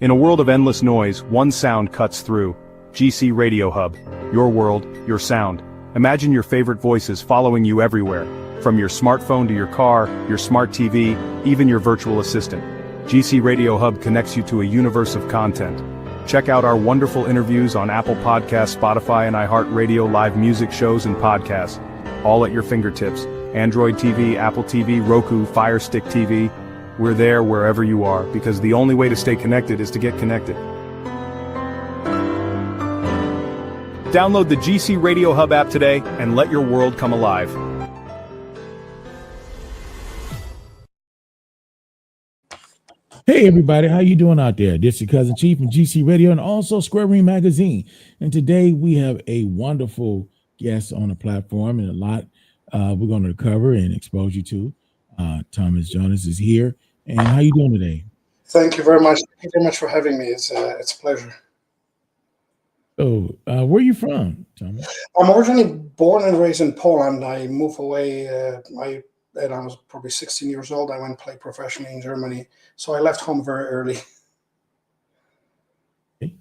In a world of endless noise, one sound cuts through. GC Radio Hub. Your world, your sound. Imagine your favorite voices following you everywhere. From your smartphone to your car, your smart TV, even your virtual assistant. GC Radio Hub connects you to a universe of content. Check out our wonderful interviews on Apple Podcasts, Spotify, and iHeartRadio, live music shows and podcasts. All at your fingertips. Android TV, Apple TV, Roku, Fire Stick TV. We're there wherever you are, because the only way to stay connected is to get connected. Download the GC Radio Hub app today and let your world come alive. Hey everybody, how you doing out there? This is your cousin Chief from GC Radio and also Square Ring Magazine. And today we have a wonderful guest on the platform and a lot we're going to cover and expose you to. Tomasz Janas is here. And how you doing today? Thank you very much. Thank you very much for having me. It's a pleasure. So, where are you from, Tomasz? I'm originally born and raised in Poland. I moved away and I was probably 16 years old. I went to play professionally in Germany. So I left home very early. Okay.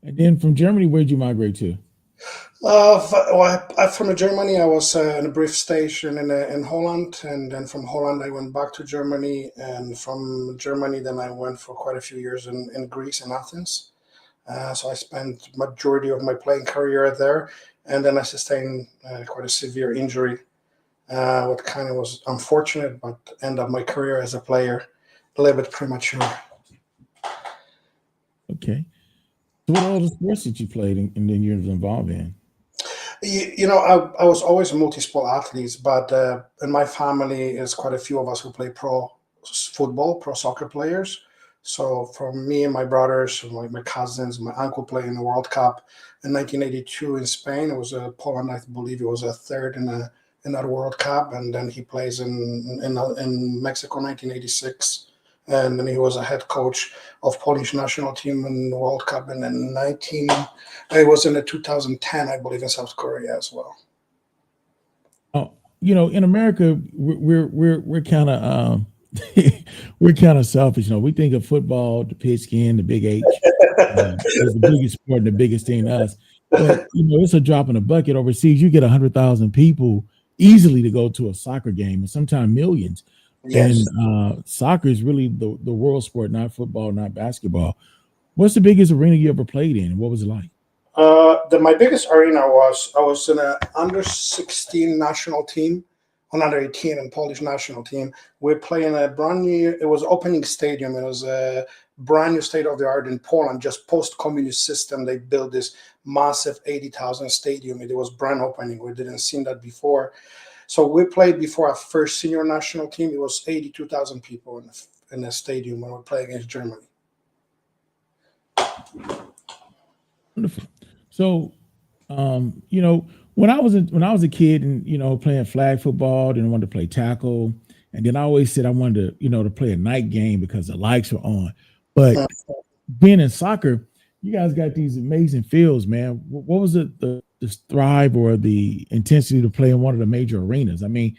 And then from Germany, where'd you migrate to? From Germany, I was in a brief station in Holland, and then from Holland I went back to Germany, and from Germany then I went for quite a few years in Greece, in Athens. So I spent majority of my playing career there, and then I sustained quite a severe injury, what kind of was unfortunate, but ended up my career as a player a little bit premature. Okay. So what all the sports that you played and then you were involved in? You know, I was always a multi-sport athlete, but in my family, there's quite a few of us who play pro football, pro soccer players. So from me and my brothers, my cousins, my uncle played in the World Cup in 1982 in Spain. It was Poland, I believe it was a third in that World Cup. And then he plays in Mexico 1986. And then he was a head coach of Polish national team in the World Cup. And then it was in the 2010, I believe, in South Korea as well. Oh, you know, in America, we're kind of we're kind of selfish. You know, we think of football, the pigskin, the big H, is the biggest sport and the biggest thing to us. But you know, it's a drop in the bucket. Overseas, you get 100,000 people easily to go to a soccer game, and sometimes millions. Yes. And soccer is really the world sport, not football, not basketball. What's the biggest arena you ever played in? What was it like? My biggest arena I was in an under 16 national team, under 18 and Polish national team. We're playing a brand new. It was opening stadium. It was a brand new state of the art in Poland. Just post-communist system, they built this massive 80,000 stadium. It was brand opening. We didn't see that before. So we played before our first senior national team. It was 82,000 people in the stadium when we were playing against Germany. Wonderful. So, you know, when I was a kid and you know playing flag football, then I wanted to play tackle, and then I always said I wanted to play a night game because the lights were on. But being in soccer, you guys got these amazing fields, man. What was the thrive or the intensity to play in one of the major arenas? I mean,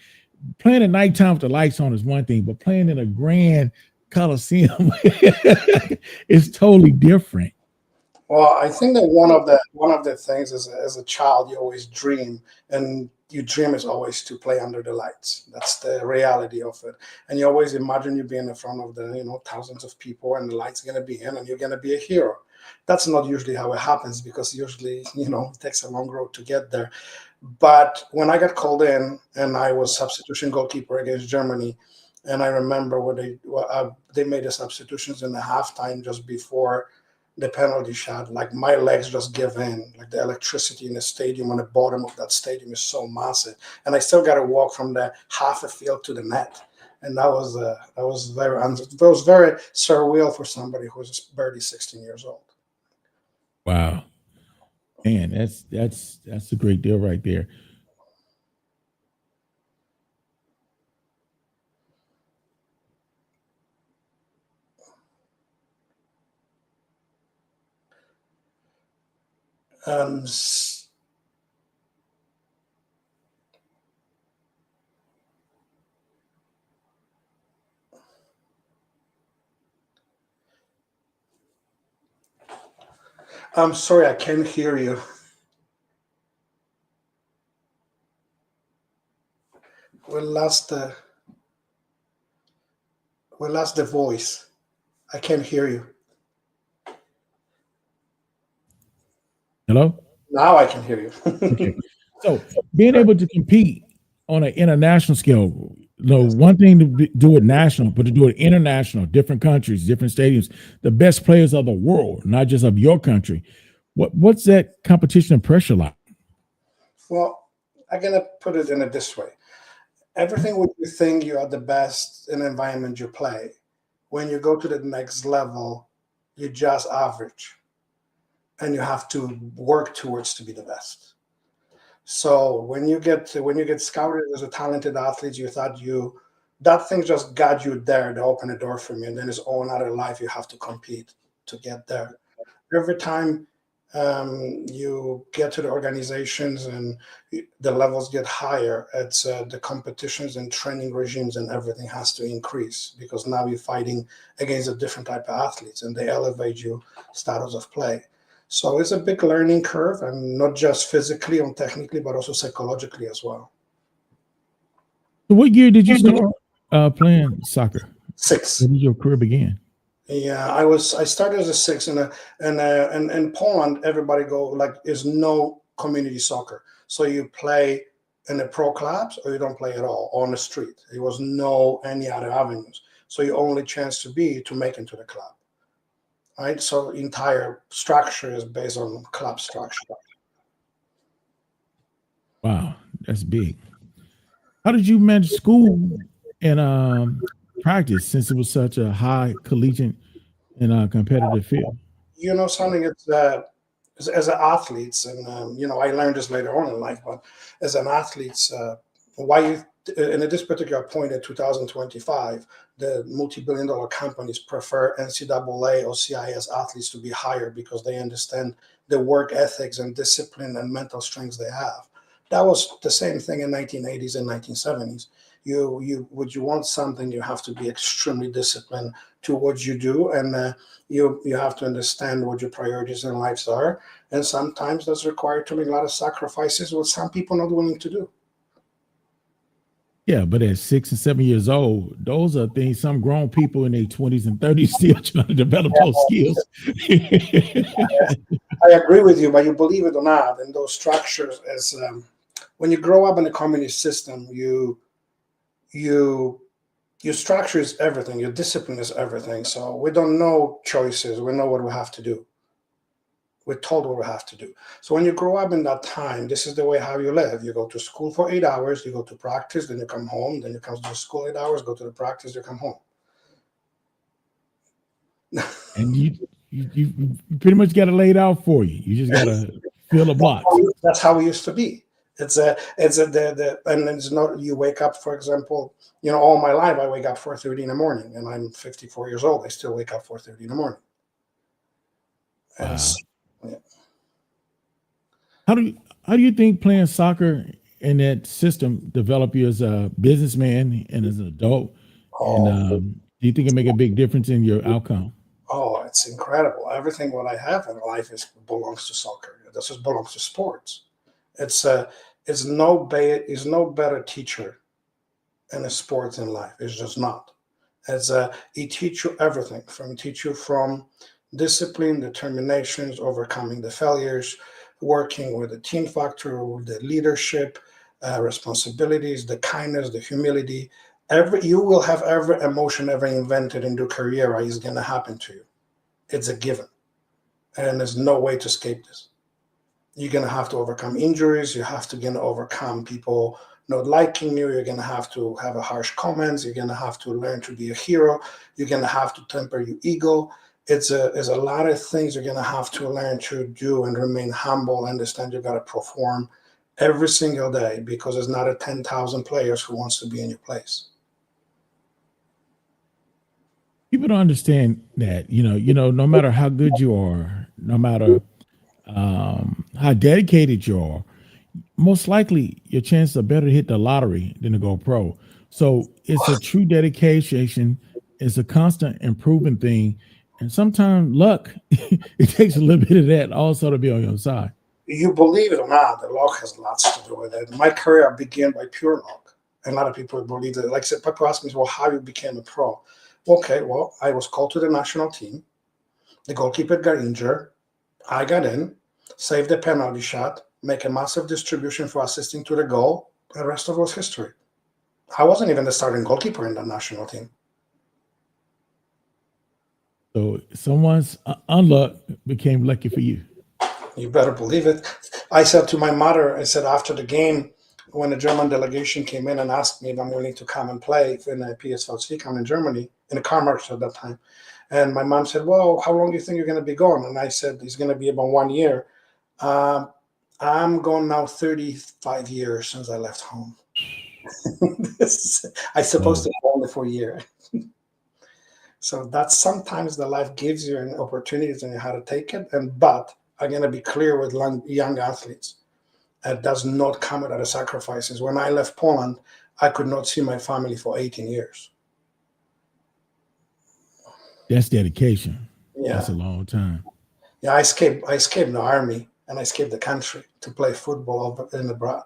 playing at nighttime with the lights on is one thing, but playing in a grand coliseum is totally different. Well, I think that one of the things is as a child you always dream, and your dream is always to play under the lights. That's the reality of it, and you always imagine you being in front of the thousands of people, and the lights are gonna be in, and you're gonna be a hero. That's not usually how it happens because usually it takes a long road to get there. But when I got called in, and I was substitution goalkeeper against Germany, and I remember when they made the substitutions in the halftime just before the penalty shot, like my legs just give in. Like the electricity in the stadium on the bottom of that stadium is so massive, and I still got to walk from the half a field to the net, and that was very surreal for somebody who was barely 16 years old. Wow, man, that's a great deal right there. Um, I'm sorry, I can't hear you. We lost the voice. I can't hear you. Hello? Now I can hear you. Okay. So being able to compete on an international scale, Yes. one thing to do it national, but to do it international, different countries, different stadiums, the best players of the world, not just of your country. What's that competition and pressure like? Well, I'm gonna put it in this way. Everything what you think you are the best in the environment you play, when you go to the next level, you're just average, and you have to work towards to be the best. So when you get scouted as a talented athlete, you thought that thing just got you there to open a door for you, and then it's all another life you have to compete to get there. Every time you get to the organizations and the levels get higher, it's the competitions and training regimes and everything has to increase because now you're fighting against a different type of athletes and they elevate you status of play. So it's a big learning curve, and not just physically and technically, but also psychologically as well. So what year did you start playing soccer? Six. When did your career begin? Yeah, I started as a six, and in Poland, everybody go like there's no community soccer, so you play in the pro clubs or you don't play at all on the street. There was no any other avenues, so your only chance to make into the club, right? So entire structure is based on club structure. Wow, that's big. How did you manage school and practice since it was such a high collegiate and competitive field? You know something, it's as an athletes, and I learned this later on in life, but as an athletes, why you and at this particular point in 2025, the multi-billion-dollar companies prefer NCAA or CIS athletes to be hired because they understand the work ethics and discipline and mental strengths they have. That was the same thing in 1980s and 1970s. You would you want something, you have to be extremely disciplined to what you do, and you have to understand what your priorities in lives are, and sometimes that's required to make a lot of sacrifices, what some people not willing to do. Yeah, but at 6 and 7 years old, those are things some grown people in their 20s and 30s still trying to develop those skills. I agree with you, but you believe it or not, in those structures, as when you grow up in a communist system, you your structure is everything, your discipline is everything. So we don't know choices, we know what we have to do. We're told what we have to do. So when you grow up in that time, this is the way how you live. You go to school for 8 hours, you go to practice, then you come home, then you come to school 8 hours, go to the practice, you come home. And you pretty much got it laid out for you. You just got to fill the blocks. That's how we used to be. It's and it's not, you wake up, for example, all my life I wake up 4:30 in the morning, and I'm 54 years old. I still wake up 4:30 in the morning. And Wow. yeah. How do you think playing soccer in that system develop you as a businessman and as an adult? Oh, And do you think it make a big difference in your outcome? oh, it's incredible. Everything what I have in life belongs to soccer. This just belongs to sports. It's is no better teacher in a sport in life. It's just not. He teach you everything from discipline, determinations, overcoming the failures, working with the team factor, the leadership, responsibilities, the kindness, the humility. You will have every emotion ever invented in your career is going to happen to you. It's a given, and there's no way to escape this. You're going to have to overcome injuries. You have to overcome people not liking you. You're going to have a harsh comments. You're going to have to learn to be a hero. You're going to have to temper your ego. It's a lot of things you're going to have to learn to do and remain humble. Understand you got to perform every single day because there's not a 10,000 players who wants to be in your place. People don't understand that, no matter how good you are, no matter how dedicated you are, most likely your chances are better to hit the lottery than to go pro. So it's a true dedication. It's a constant improving thing. And sometimes luck, it takes a little bit of that also to be on your side. You believe it or not, the luck has lots to do with it. My career began by pure luck. And a lot of people believe that. Like I said, people ask me, well, how you became a pro? Okay, well, I was called to the national team. The goalkeeper got injured. I got in, saved the penalty shot, make a massive distribution for assisting to the goal. The rest of it was history. I wasn't even the starting goalkeeper in the national team. So someone's unluck became lucky for you. You better believe it. I said to my mother, I said after the game, when the German delegation came in and asked me if I'm willing to come and play in the PSV Zwickau in Germany, in the car market at that time. And my mom said, well, how long do you think you're going to be gone? And I said, it's going to be about 1 year. I'm gone now 35 years since I left home. I supposed to be only for a year. So that's sometimes the life gives you an opportunity and how to take it. But I'm going to be clear with young athletes. It does not come without sacrifices. When I left Poland, I could not see my family for 18 years. That's dedication. Yeah. That's a long time. Yeah, I escaped the army and I escaped the country to play football in abroad.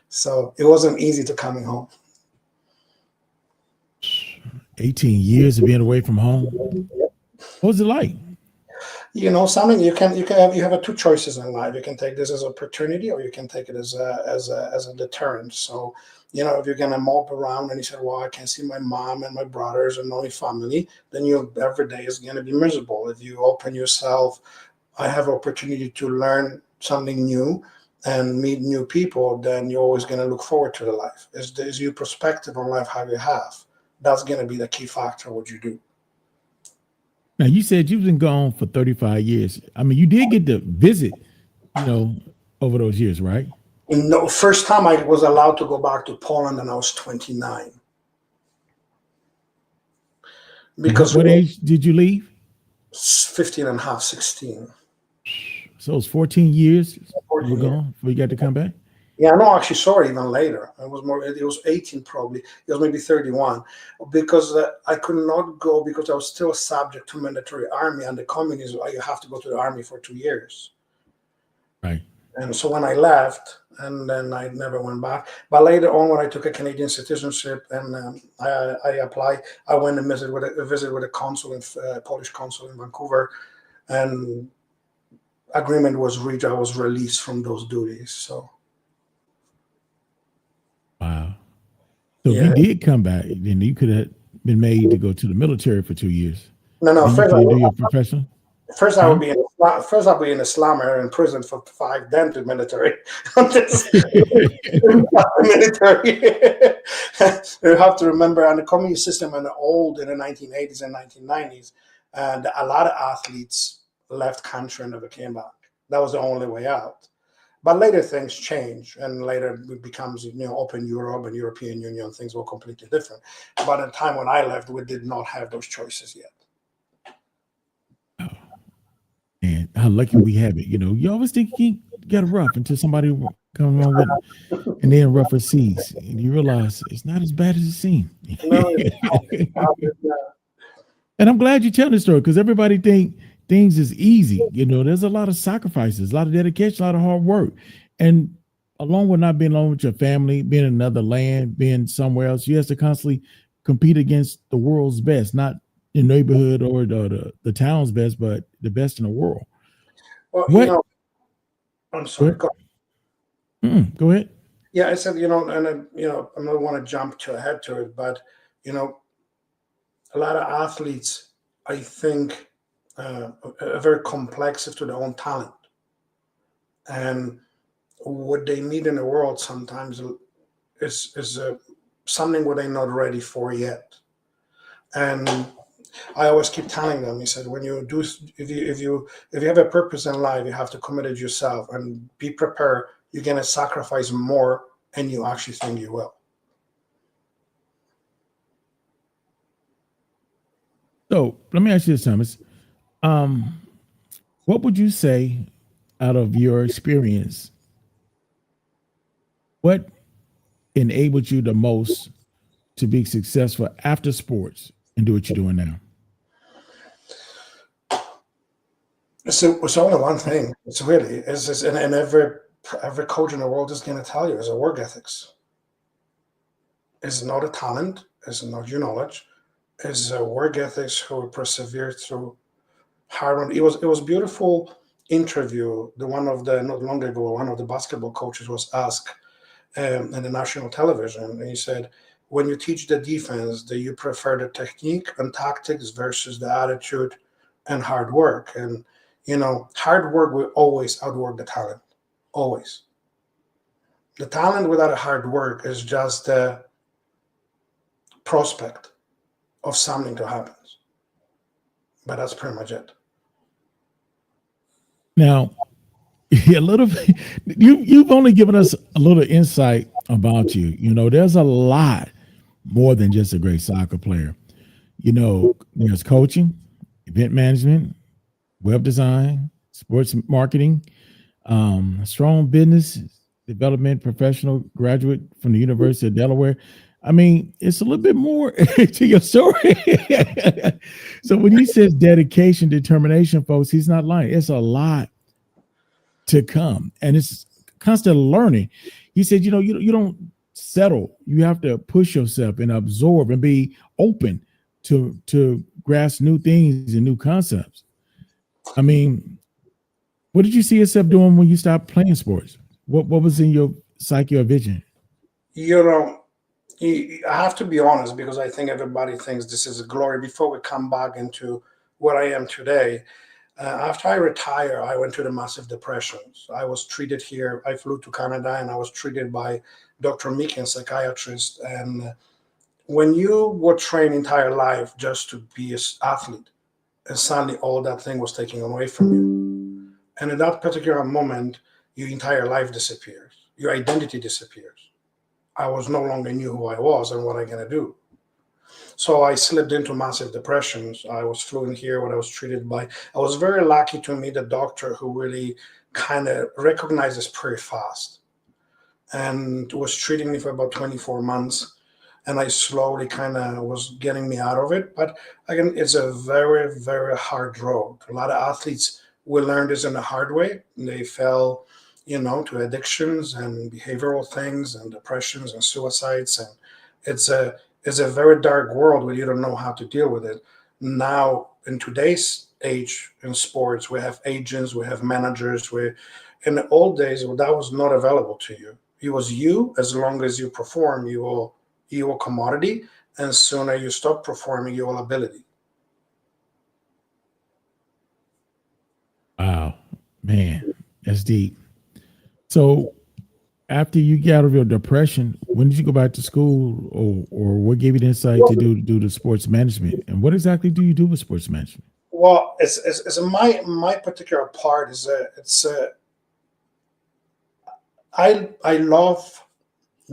So it wasn't easy to coming home. 18 years of being away from home. What was it like? You know, something you have two choices in life. You can take this as an opportunity, or you can take it as a deterrent. So, you know, if you're gonna mope around and you say, "Well, I can't see my mom and my brothers and my family," then every day is gonna be miserable. If you open yourself, I have opportunity to learn something new and meet new people, then you're always gonna look forward to the life. Is your perspective on life how you have? That's gonna be the key factor what you do. Now, you said you've been gone for 35 years. I mean, you did get to visit, you know, over those years, right? No, first time I was allowed to go back to Poland and I was 29. Because what age did you leave? 15 and a half, 16. So it was 14 years 14 you were gone before you got to come back? Yeah, no, actually, sorry, even later. It was 18 probably. It was maybe 31. Because I could not go because I was still subject to military army, and the communism, you have to go to the army for 2 years. Right. And so when I left, and then I never went back. But later on, when I took a Canadian citizenship and I applied, I went and visit with a consul, Polish consul in Vancouver, and agreement was reached. I was released from those duties. So. Wow. So Yeah. if you did come back, then you could have been made to go to the military for 2 years. No. First, you do your professional. First, I would be I'll be in Islam or in prison for 5, then to military. Military. You have to remember, and the communist system in the 1980s and 1990s, and a lot of athletes left country and never came back. That was the only way out. But later things change, and later it becomes, open Europe and European Union. Things were completely different. But at the time when I left, we did not have those choices yet. And how lucky we have it. You always think you got it rough until somebody comes along with it. And then rougher seas. And you realize it's not as bad as it seems. No, and I'm glad you tell this story, because everybody think things is easy. There's a lot of sacrifices, a lot of dedication, a lot of hard work. And along with not being alone with your family, being in another land, being somewhere else, you have to constantly compete against the world's best, not your neighborhood or the town's best, but the best in the world. Well, I'm sorry. Go ahead. Yeah, I said, and I don't want to jump ahead to it, but a lot of athletes, I think, are very complex to their own talent, and what they need in the world sometimes is something what they're not ready for yet. And I always keep telling them, he said, when you do, if you have a purpose in life, you have to commit it yourself and be prepared. You're going to sacrifice more, and you actually think you will. So let me ask you this, Thomas. What would you say, out of your experience, what enabled you the most to be successful after sports and do what you're doing now? It's only one thing. It's really is and every coach in the world is going to tell you is a work ethics. It's not a talent. It's not your knowledge. It's a work ethics who will persevere through hard work. It was beautiful interview. The one of the not long ago, one of the basketball coaches was asked in the national television, and he said, "When you teach the defense, do you prefer the technique and tactics versus the attitude and hard work?" And hard work will always outwork the talent. Always. The talent without a hard work is just the prospect of something to happen. But that's pretty much it. Now, a little bit, you've only given us a little insight about you. There's a lot more than just a great soccer player. There's coaching, event management, web design, sports marketing, strong business development professional, graduate from the University of Delaware. I mean, it's a little bit more to your story. So when he says dedication, determination, folks, he's not lying. It's a lot to come, and it's constant learning. He said, you don't settle. You have to push yourself and absorb and be open to grasp new things and new concepts. I mean, what did you see yourself doing when you stopped playing sports? What was in your psyche or vision? You know, I have to be honest because I think everybody thinks this is a glory. Before we come back into what I am today, after I retire, I went to the massive depressions. I was treated here. I flew to Canada and I was treated by Dr. Meekin, psychiatrist. And when you were trained entire life just to be an athlete, and suddenly all that thing was taken away from you. And at that particular moment, your entire life disappears. Your identity disappears. I was no longer knew who I was and what I gonna do. So I slipped into massive depressions. I was fluent here, what I was treated by. I was very lucky to meet a doctor who really kind of recognizes pretty fast and was treating me for about 24 months. And I slowly kind of was getting me out of it. But again, it's a very, very hard road. A lot of athletes will learn this in a hard way. They fell, to addictions and behavioral things and depressions and suicides. And it's a very dark world where you don't know how to deal with it. Now, in today's age in sports, we have agents, we have managers. In the old days, that was not available to you. It was you, as long as you perform, you will commodity, and sooner you stop performing, you will ability. Wow, man, that's deep. So after you get out of your depression, when did you go back to school, or what gave you the insight to do the sports management? And what exactly do you do with sports management? Well, it's my particular part is I love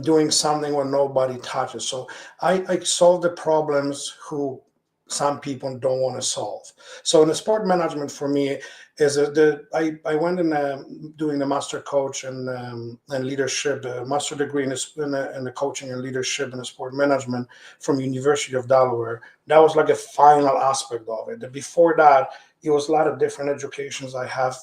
doing something when nobody touches. So I solve the problems who some people don't want to solve. So in the sport management for me is I went in doing the master coach and leadership, the master degree in the coaching and leadership and the sport management from University of Delaware. That was like a final aspect of it. Before that, it was a lot of different educations I have.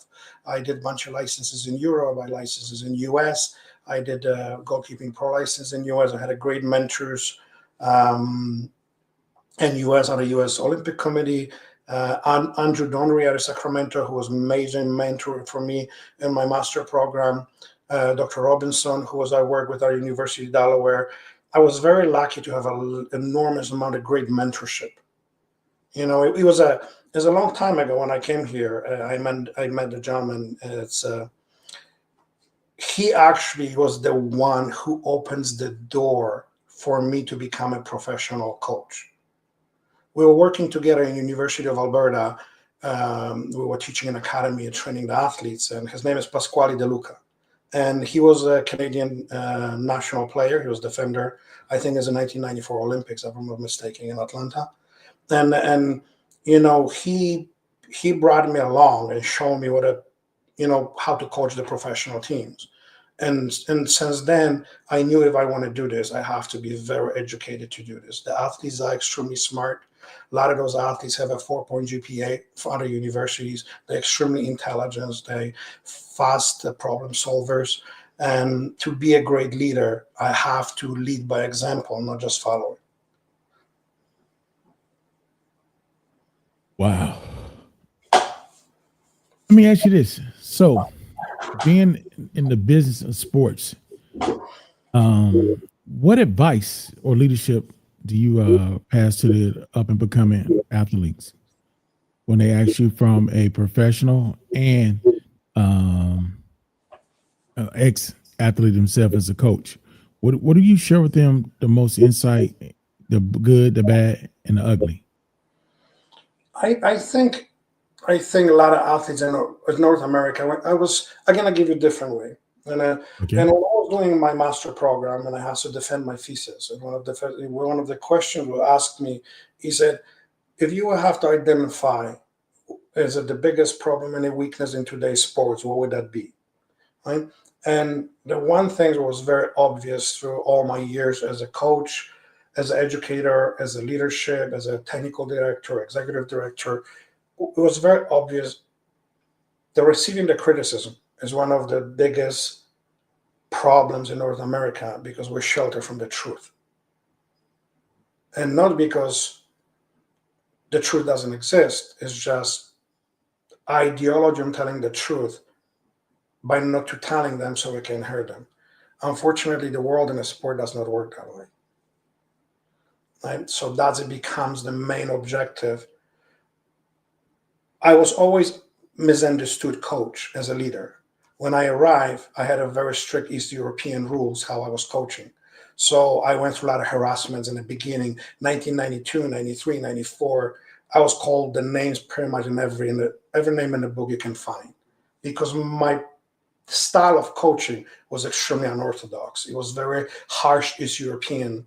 I did a bunch of licenses in Europe, I licenses in US. I did goalkeeping pro license in US. I had a great mentors in US on the US Olympic Committee. Andrew Donnery out of Sacramento, who was an amazing mentor for me in my master program. Dr. Robinson, I worked with at University of Delaware. I was very lucky to have an enormous amount of great mentorship. It was a long time ago when I came here. I met the gentleman. He actually was the one who opens the door for me to become a professional coach. We were working together in University of Alberta. We were teaching an academy and training the athletes, and his name is Pasquale De Luca. And he was a Canadian national player. He was defender, I think, in the 1994 Olympics, if I'm not mistaken, in Atlanta. And he brought me along and showed me how to coach the professional teams. And since then, I knew if I want to do this, I have to be very educated to do this. The athletes are extremely smart. A lot of those athletes have a 4-point GPA from other universities. They're extremely intelligent. They fast problem solvers. And to be a great leader, I have to lead by example, not just follow it. Wow. Let me ask you this. So, being in the business of sports, what advice or leadership do you pass to the up and becoming athletes when they ask you from a professional and ex athlete himself as a coach? What do you share with them the most insight, the good, the bad, and the ugly? I think a lot of athletes in North America. I was again. I give you a different way, Okay. and when I was doing my master program, and I had to defend my thesis, and one of the questions was asked me, he said, if you would have to identify is it the biggest problem and a weakness in today's sports, what would that be? Right? And the one thing that was very obvious through all my years as a coach, as an educator, as a leadership, as a technical director, executive director, it was very obvious that receiving the criticism is one of the biggest problems in North America because we're sheltered from the truth. And not because the truth doesn't exist, it's just ideology of telling the truth by not to telling them so we can hear them. Unfortunately, the world in a sport does not work that way. Right? So that it becomes the main objective. I was always misunderstood coach as a leader. When I arrived, I had a very strict East European rules how I was coaching. So I went through a lot of harassments in the beginning, 1992, 93, 94. I was called the names pretty much in every name in the book you can find because my style of coaching was extremely unorthodox. It was very harsh East European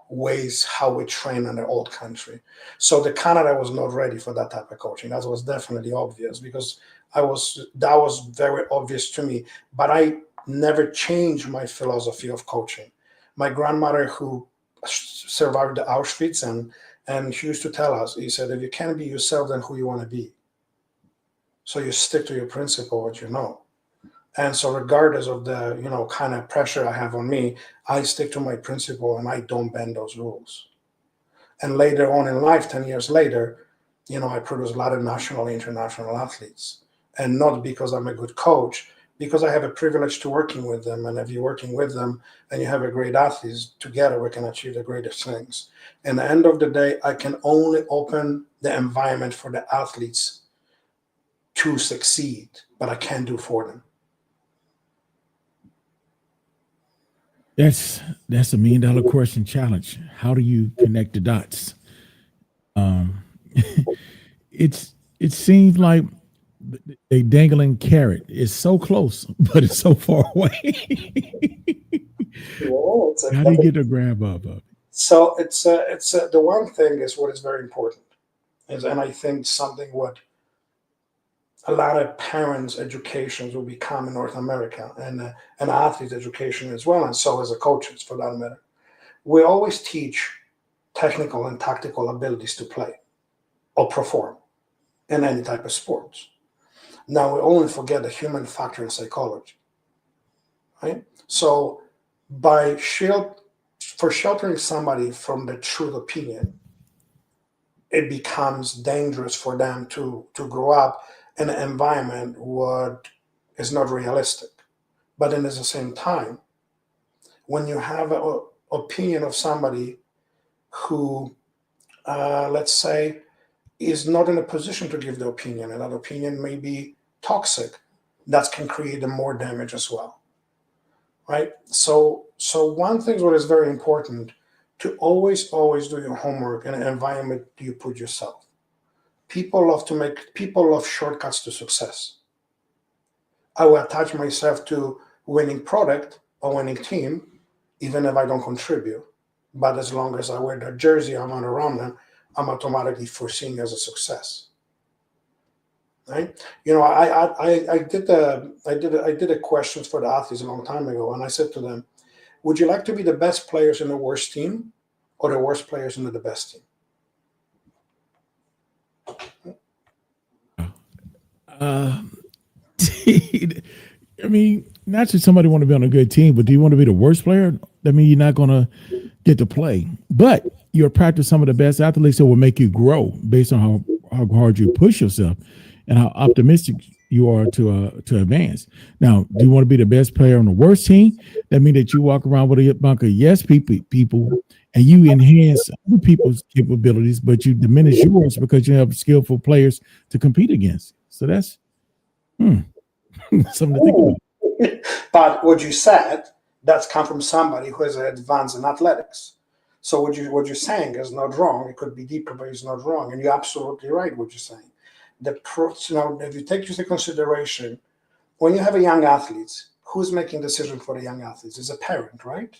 ways how we train in the old country. So the Canada was not ready for that type of coaching. That was definitely obvious because that was very obvious to me. But I never changed my philosophy of coaching. My grandmother, who survived the Auschwitz, and she used to tell us, he said, if you can't be yourself, then who you want to be. So you stick to your principle, what you know. And so regardless of the, kind of pressure I have on me, I stick to my principle and I don't bend those rules. And later on in life, 10 years later, I produce a lot of national, international athletes. And not because I'm a good coach, because I have a privilege to working with them. And if you're working with them and you have a great athletes, together we can achieve the greatest things. And at the end of the day, I can only open the environment for the athletes to succeed, but I can't do for them. That's $1 million question challenge. How do you connect the dots? It seems like a dangling carrot is so close, but it's so far away. Well, How do you get the grab of it? So it's the one thing is what is very important is, and I think something what a lot of parents' educations will become in North America and athletes' education as well, and so as a coaches for that matter. We always teach technical and tactical abilities to play or perform in any type of sports. Now we only forget the human factor in psychology, right? So for sheltering somebody from the truth opinion, it becomes dangerous for them to grow up in an environment what is not realistic. But then at the same time, when you have an opinion of somebody who, let's say, is not in a position to give the opinion, and that opinion may be toxic, that can create more damage as well, right? So one thing what is very important to always do your homework in an environment you put yourself. People love shortcuts to success. I will attach myself to winning product or winning team, even if I don't contribute. But as long as I wear the jersey, I'm on around them, I'm automatically foreseen as a success. Right? I did a questions for the athletes a long time ago, and I said to them, "Would you like to be the best players in the worst team, or the worst players in the best team?" Uh, I mean, naturally somebody want to be on a good team, but do you want to be the worst player? That means you're not going to get to play. But you'll practice some of the best athletes that will make you grow based on how hard you push yourself and how optimistic you are to advance. Now, do you want to be the best player on the worst team? That means that you walk around with a bunch of yes people and you enhance other people's capabilities, but you diminish yours because you have skillful players to compete against. So that's something to think about. But what you said, that's come from somebody who has advanced in athletics. So what you're saying is not wrong. It could be deeper, but it's not wrong. And you're absolutely right what you're saying. If you take into consideration, when you have a young athlete, who's making decisions for the young athletes? It's a parent, right?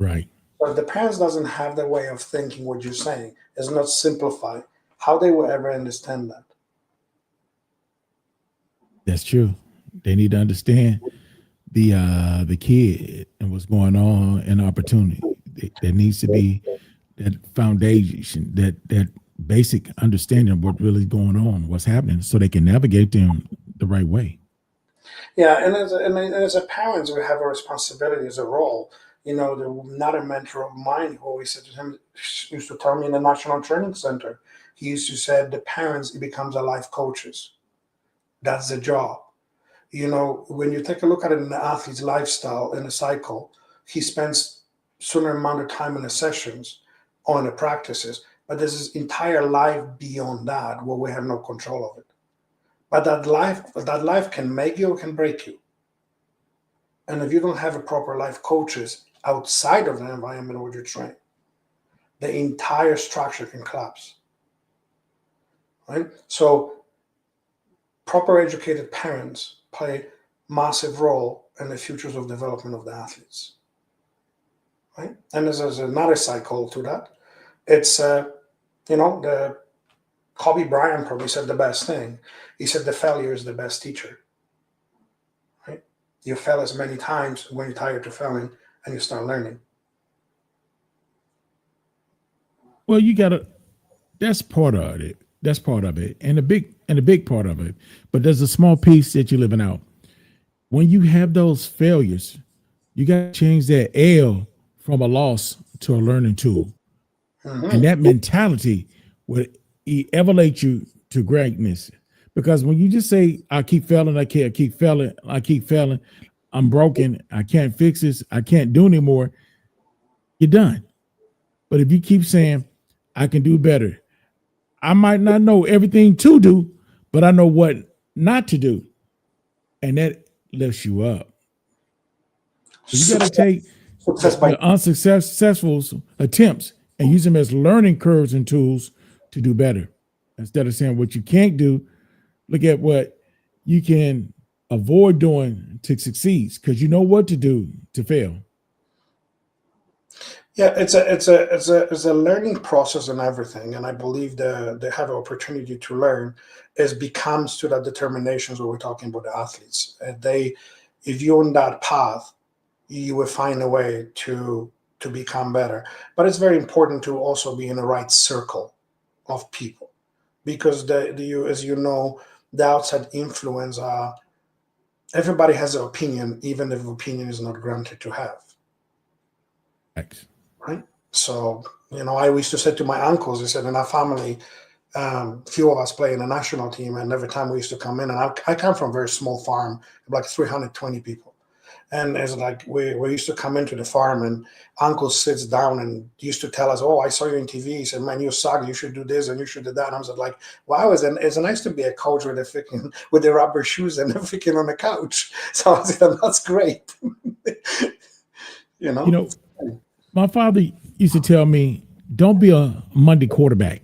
Right. But if the parents doesn't have the way of thinking what you're saying, is not simplified, how they will ever understand that? That's true. They need to understand the kid and what's going on and opportunity. There needs to be that foundation, that basic understanding of what's really going on, what's happening, so they can navigate them the right way. Yeah, and as a parent, we have a responsibility as a role. Not a mentor of mine who always said to him, used to tell me in the National Training Center, he used to say the parents, it becomes a life coaches. That's the job. When you take a look at it in the athlete's lifestyle in a cycle, he spends certain amount of time in the sessions or in the practices, but there's this entire life beyond that where we have no control of it. But that life can make you or can break you. And if you don't have a proper life coaches outside of the environment where you train, the entire structure can collapse. Right? So proper educated parents play massive role in the futures of development of the athletes. Right? And there's another cycle to that. It's the Kobe Bryant probably said the best thing. He said the failure is the best teacher. Right? You fail as many times when you're tired of failing and you start learning. Well, that's part of it. That's part of it. And the big part of it. But there's a small piece that you're living out. When you have those failures, you got to change that L from a loss to a learning tool. Mm-hmm. And that mentality will elevate you to greatness. Because when you just say, I keep failing, I keep failing, I'm broken, I can't fix this, I can't do anymore, you're done. But if you keep saying, I can do better, I might not know everything to do, but I know what not to do. And that lifts you up. So you got to take the unsuccessful attempts and use them as learning curves and tools to do better. Instead of saying what you can't do, look at what you can avoid doing to succeed, because you know what to do to fail. Yeah, it's a learning process and everything, and I believe they have an opportunity to learn becomes to that determinations where we're talking about the athletes. If you're on that path, you will find a way to become better. But it's very important to also be in the right circle of people, because as you know, the outside influence everybody has an opinion, even if opinion is not granted to have. Thanks. Right. So, I used to say to my uncles, I said, in our family, few of us play in the national team, and every time we used to come in, and I come from a very small farm, like 320 people. And it's like we used to come into the farm, and uncle sits down and used to tell us, oh, I saw you on TV. He said, man, you suck. You should do this and you should do that. And I was like, wow, it's nice to be a coach with the rubber shoes and freaking on the couch. So I said, that's great. My father used to tell me, don't be a Monday quarterback.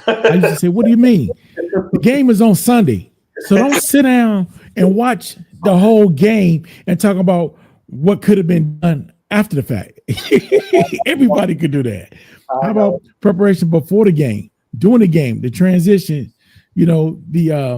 I used to say, what do you mean? The game is on Sunday. So don't sit down and watch the whole game and talk about what could have been done after the fact. Everybody could do that. How about preparation before the game, during the game, the transition, the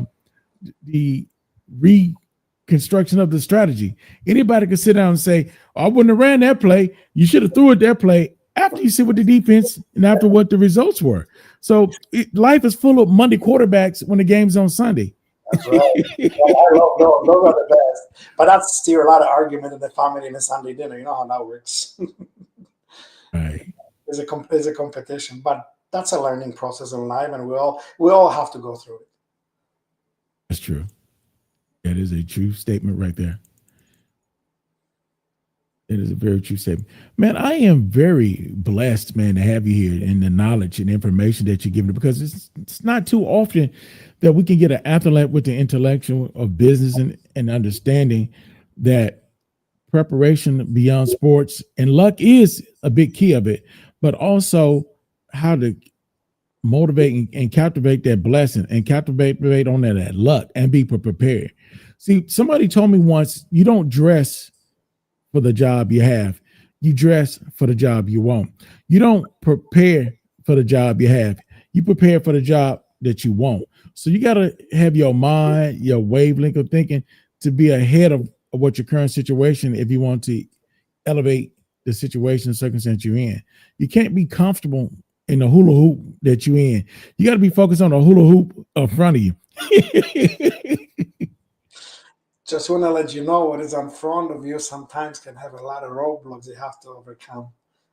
reconstruction of the strategy. Anybody could sit down and say, oh, I wouldn't have ran that play. You should have threw it that play after you see what the defense and after what the results were. So life is full of Monday quarterbacks when the game's on Sunday. That's right. I love those. Those are the best. But that's still a lot of argument in the family in the Sunday dinner. You know how that works. Right. It's a competition, but that's a learning process in life, and we all have to go through it. That's true. That is a true statement right there. It is a very true statement. Man, I am very blessed, man, to have you here and the knowledge and information that you're giving because it's not too often that we can get an athlete with the intellectual of business and understanding that preparation beyond sports and luck is a big key of it, but also how to motivate and captivate that blessing and captivate on that luck and be prepared. See, somebody told me once, you don't dress for the job you have. You dress for the job you want. You don't prepare for the job you have. You prepare for the job that you want. So you got to have your mind, your wavelength of thinking to be ahead of what your current situation if you want to elevate the situation and circumstance you're in. You can't be comfortable in the hula hoop that you're in. You got to be focused on the hula hoop in front of you. Just want to let you know what is in front of you sometimes can have a lot of roadblocks you have to overcome.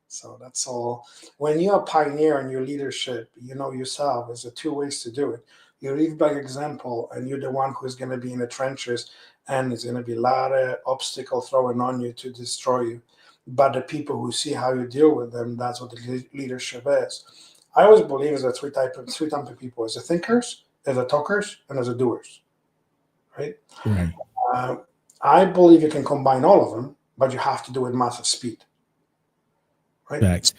So that's all. When you're a pioneer in your leadership, you know yourself. There's two ways to do it. You lead by example, and you're the one who's going to be in the trenches, and there's going to be a lot of obstacle thrown on you to destroy you. But the people who see how you deal with them, that's what the leadership is. I always believe there's three types of people: there's the thinkers, there's the talkers, and there's the doers. Right? Right. I believe you can combine all of them, but you have to do it at massive speed. Right? Facts.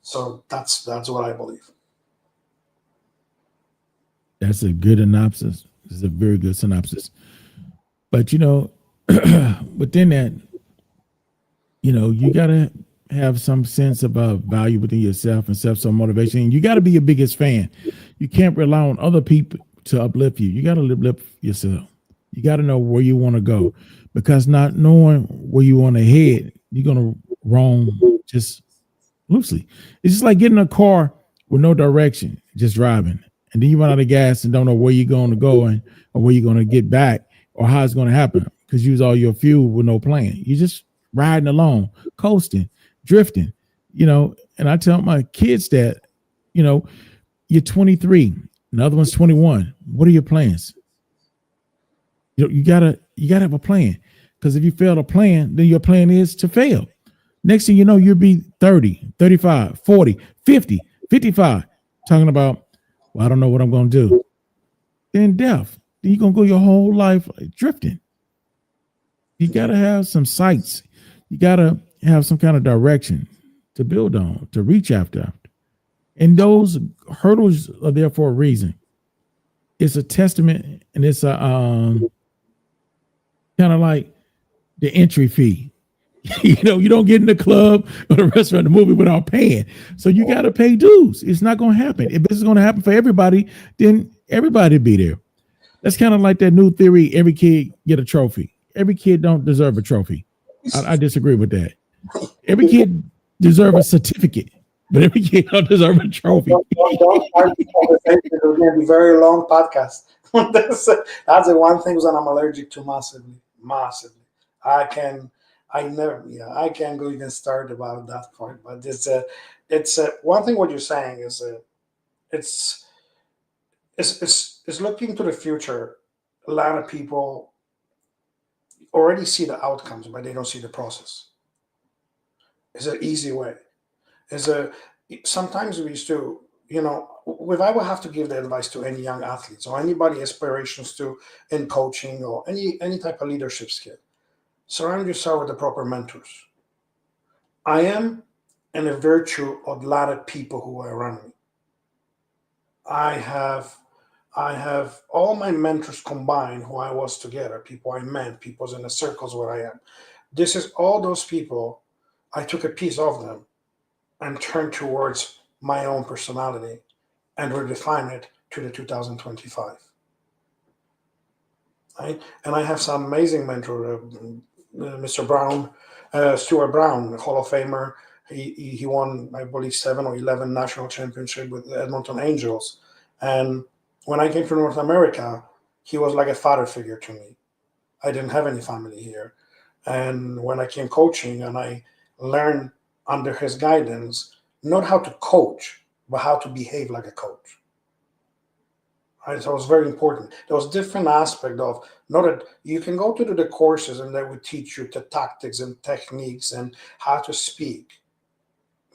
So that's what I believe. That's a good synopsis. It's a very good synopsis. But within that, you gotta have some sense of value within yourself and self motivation. And you got to be your biggest fan. You can't rely on other people to uplift you. You got to uplift yourself. You got to know where you want to go, because not knowing where you want to head, you're gonna roam just loosely. It's just like getting a car with no direction, just driving, and then you run out of gas and don't know where you're going to go and or where you're going to get back or how it's going to happen because you use all your fuel with no plan. You're just riding along, coasting, drifting, And I tell my kids that, you're 23, another one's 21. What are your plans? You gotta have a plan, because if you fail to plan, then your plan is to fail. Next thing you know, you'll be 30, 35, 40, 50, 55, talking about, well, I don't know what I'm going to do. Then death. Then you're going to go your whole life drifting. You got to have some sights. You got to have some kind of direction to build on, to reach after. And those hurdles are there for a reason. It's a testament, and it's a kind of like the entry fee. You don't get in the club or the restaurant, the movie without paying. So you got to pay dues. It's not going to happen. If this is going to happen for everybody, then everybody be there. That's kind of like that new theory. Every kid get a trophy. Every kid don't deserve a trophy. I disagree with that. Every kid deserve a certificate, but every kid don't deserve a trophy. Don't argue conversation. It's going to be a very long podcast. that's the one thing that I'm allergic to massively. I can't go even start about that point. But it's one thing. What you're saying is it's looking to the future. A lot of people already see the outcomes, but they don't see the process. It's an easy way. Sometimes we used to, if I would have to give the advice to any young athletes or anybody aspirations to in coaching or any type of leadership skill, surround yourself with the proper mentors. I am in a virtue of a lot of people who are around me. I have all my mentors combined who I was together, people I met, people in the circles where I am. This is all those people. I took a piece of them and turned towards my own personality and redefine it to the 2025. Right? And I have some amazing mentor, Mr. Brown, Stuart Brown, Hall of Famer. He won, I believe, 7 or 11 national championship with the Edmonton Angels. And when I came to North America, he was like a father figure to me. I didn't have any family here. And when I came coaching and I learned under his guidance, not how to coach, but how to behave like a coach. Right? So it was very important. There was different aspect of not that you can go to the courses and they would teach you the tactics and techniques and how to speak.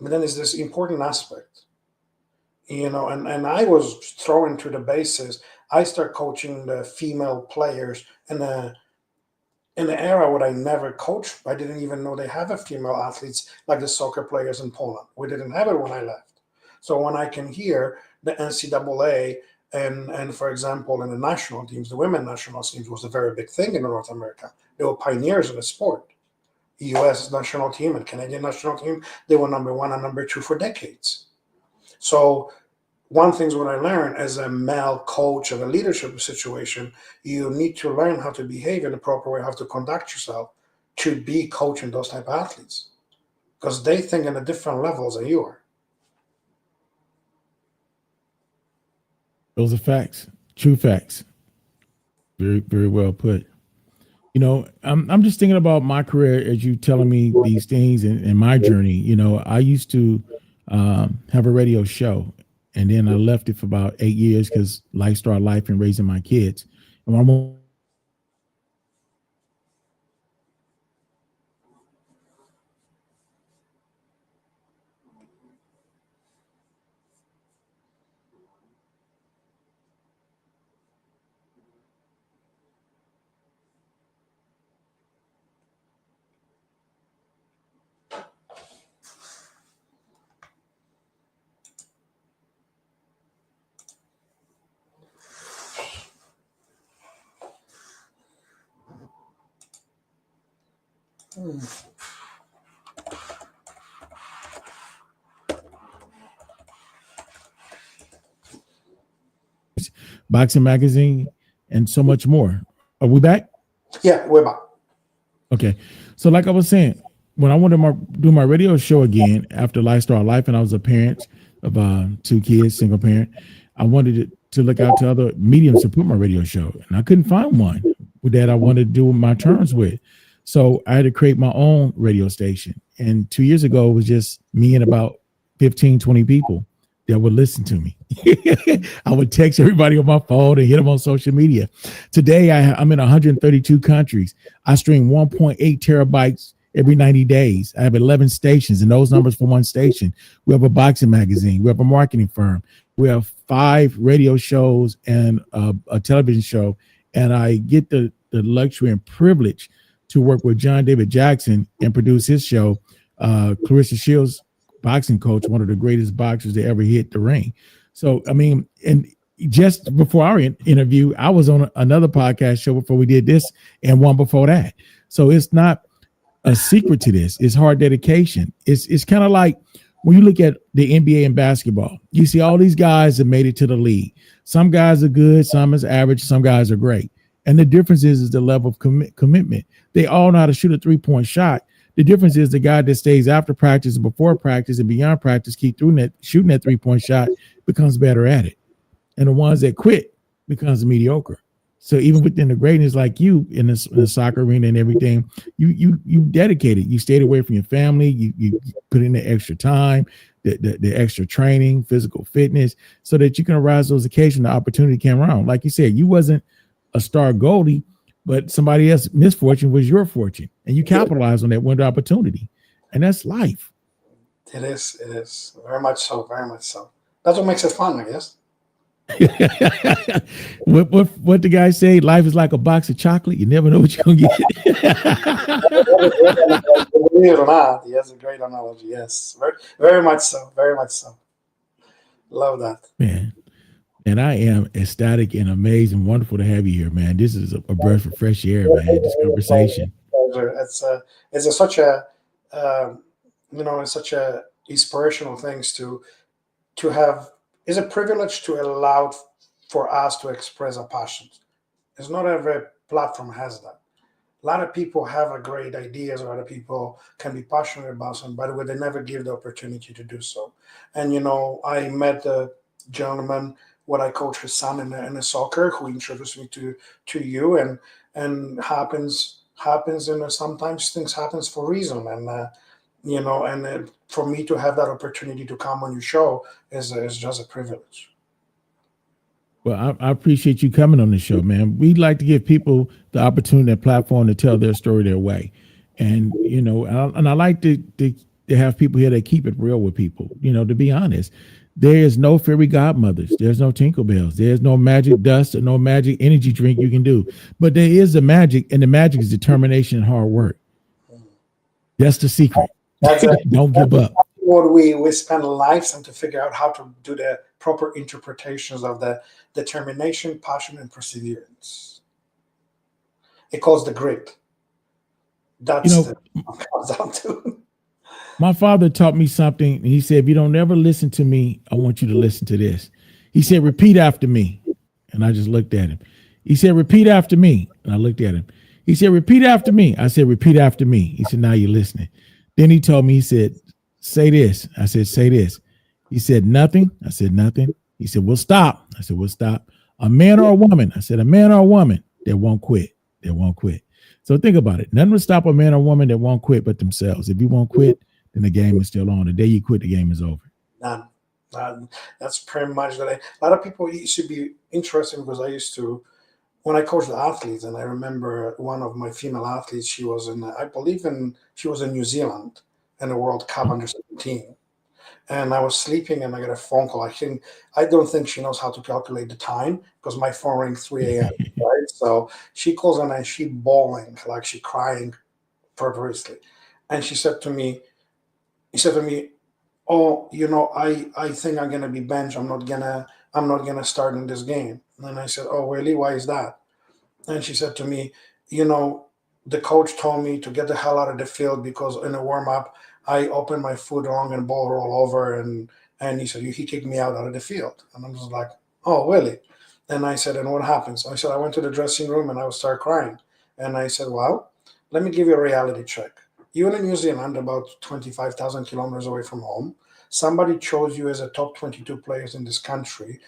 But then there's this important aspect, and I was thrown to the bases. I started coaching the female players in the era where I never coached. I didn't even know they have a female athletes like the soccer players in Poland. We didn't have it when I left. So when I can hear the NCAA and for example, in the national teams, the women national teams was a very big thing in North America. They were pioneers in the sport. U.S. national team and Canadian national team, they were number one and number two for decades. So one thing is what I learned as a male coach of a leadership situation, you need to learn how to behave in a proper way, how to conduct yourself to be coaching those type of athletes because they think in a different levels than you are. Those are facts, true facts. Very, very well put. I'm just thinking about my career as you telling me these things and my journey. I used to have a radio show, and then I left it for about 8 years because life started life and raising my kids. And when I'm Boxing Magazine and so much more. Are we back? Yeah, we're back. Okay. So like I was saying, when I wanted to do my radio show again after Life Started Life, and I was a parent of 2 kids, single parent, I wanted to look out to other mediums to put my radio show, and I couldn't find one that I wanted to do my terms with. So I had to create my own radio station. And 2 years ago, it was just me and about 15, 20 people that would listen to me. I would text everybody on my phone and hit them on social media. Today, I'm in 132 countries. I stream 1.8 terabytes every 90 days. I have 11 stations, and those numbers for one station. We have a boxing magazine. We have a marketing firm. We have 5 radio shows and a television show. And I get the luxury and privilege to work with John David Jackson and produce his show, Clarissa Shields, boxing coach, one of the greatest boxers to ever hit the ring. So, I mean, and just before our interview, I was on another podcast show before we did this and one before that. So it's not a secret to this. It's hard dedication. It's kind of like when you look at the NBA and basketball, you see all these guys that made it to the league. Some guys are good, some is average, some guys are great. And the difference is the level of commitment. They all know how to shoot a 3-point shot. The difference is the guy that stays after practice, before practice, and beyond practice, keep shooting that 3-point shot, becomes better at it. And the ones that quit becomes mediocre. So even within the greatness, like you in the soccer arena and everything, you dedicated. You stayed away from your family. You put in the extra time, the extra training, physical fitness, so that you can arise those occasions. The opportunity came around. Like you said, you wasn't a star goalie, but somebody else's misfortune was your fortune, and you capitalized on that window opportunity, and that's life. It is very much so, very much so. That's what makes it fun, I guess. What the guy say? Life is like a box of chocolate. You never know what you're gonna get. Believe it or not, he has a great analogy. Yes, very, very much so, very much so. Love that, man. And I am ecstatic and amazed and wonderful to have you here, man. This is a breath of fresh air, man. This conversation. It's such a it's such a inspirational things to have. It's a privilege to allow for us to express our passions. It's not every platform has that. A lot of people have a great ideas. A lot of people can be passionate about something, by the way, they never give the opportunity to do so. And I met the gentleman what I coach his son in a soccer, who introduced me to you, and happens, and sometimes things happens for a reason, and for me to have that opportunity to come on your show is just a privilege. Well, I appreciate you coming on the show, man. We'd like to give people the opportunity, that platform to tell their story their way. And, I like to have people here that keep it real with people, to be honest. There is no fairy godmothers. There's no tinkle bells. There's no magic dust or no magic energy drink you can do. But there is the magic, and the magic is determination and hard work. That's the secret. Don't give up. What we spend lives on to figure out how to do the proper interpretations of the determination, passion, and perseverance. It calls the grit. That's what it comes down to. My father taught me something, and he said, if you don't ever listen to me, I want you to listen to this. He said, repeat after me. And I just looked at him. He said, repeat after me. And I looked at him. He said, repeat after me. I said, repeat after me. He said, now you're listening. Then he told me, he said, say this. I said, say this. He said, nothing. I said, nothing. He said, we'll stop. I said, we'll stop. A man or a woman? I said, a man or a woman that won't quit. They won't quit. So think about it. Nothing will stop a man or woman that won't quit but themselves. If you won't quit, then the game is still on. The day you quit, the game is over. None. That's pretty much that. A lot of people used to be interesting because I used to, when I coached the athletes, and I remember one of my female athletes, she was in New Zealand in the World Cup under 17. And I was sleeping and I got a phone call. I don't think she knows how to calculate the time because my phone rang 3 a.m. Right? So she calls and she bawling, like she crying purposely. And he said to me, oh, I think I'm gonna be benched. I'm not gonna start in this game. And I said, oh, really? Why is that? And she said to me, the coach told me to get the hell out of the field because in a warm-up, I opened my foot wrong and ball roll over, and he said, he kicked me out of the field. And I was like, oh, really? And I said, and what happens? I said, I went to the dressing room and I would start crying. And I said, well, let me give you a reality check. You're in New Zealand, about 25,000 kilometers away from home. Somebody chose you as a top 22 players in this country.